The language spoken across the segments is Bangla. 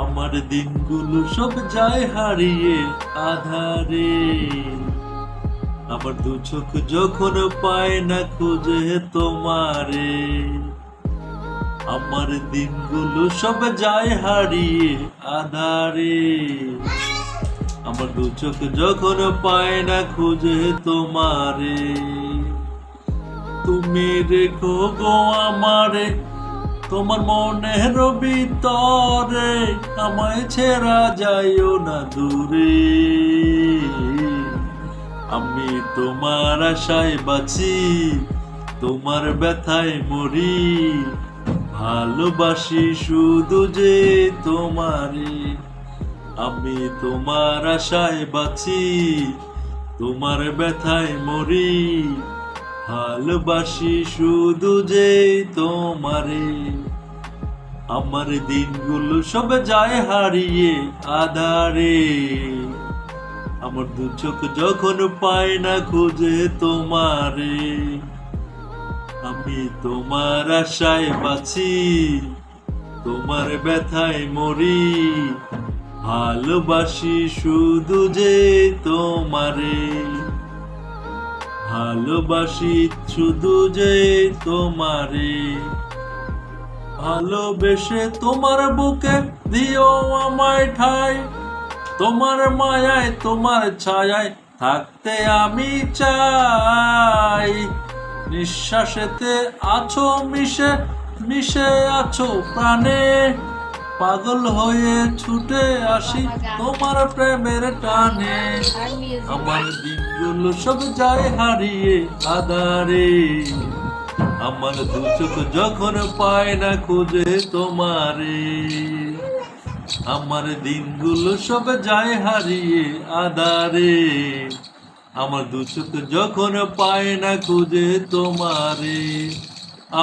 আমার দিনগুলো সব যায় হারিয়ে আধারে। আমার দু চোখ যখন পায় না খুঁজে তোমারে। আমার দিনগুলো সব যায় হারিয়ে আধারে। আমার দু চোখ যখন পায় না খুঁজে তোমারে। তুমি রেখো গো আমারে তোমার মনের ভিতরে, আমায় ছেড়া যাইও না দূরে। আমি তোমার আশায় বাঁচি, তোমার ব্যথায় মরি, ভালোবাসি শুধু যে তোমারে। আমি তোমার আশায় বাঁচি, তোমার ব্যথায় মরি, ভালোবাসি শুধু যে তোমারে। আমার দিনগুলো সব যায় হারিয়ে আধারে। আমার দু চোখ যখন পায় না খুঁজে তোমারে। আমি তোমার আশায় বাঁচি, তোমার ব্যথায় মরি, ভালোবাসি শুধু যে তোমারে। ভালোবাসি শুধু যে তোমারে। ভালোবেসে তোমার বুকে দিও আমায় ঠাই, তোমার মায়ায় তোমার ছায়ায় থাকতে আমি চাই। নিঃশ্বাসেতে আছো মিশে, মিশে আছো প্রাণে, পাগল হয়ে ছুটে আসি তোমার প্রেমের টানে। আমার দিনগুলো সব যায় হারিয়ে আধারে। আমার দু চোখ যখন পায় না খুঁজে তোমারে। আমার দিনগুলো সব যায় হারিয়ে আধারে। আমার দু চোখ যখন পায় না খুঁজে তোমারে।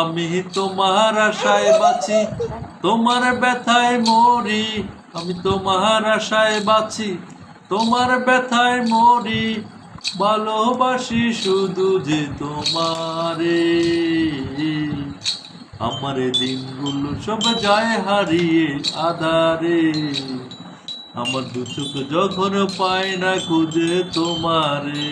আমি তোমার আশায় বাঁচি, তোমার ব্যথায় মরি। আমি তোমার আশায় বাঁচি, তোমার ব্যথায় মরি, ভালোবাসি শুধু যে তোমারে। আমার দিনগুলো সব যায় হারিয়ে আধারে। আমার দু চোখ যখন পায় না খুঁজে তোমারে।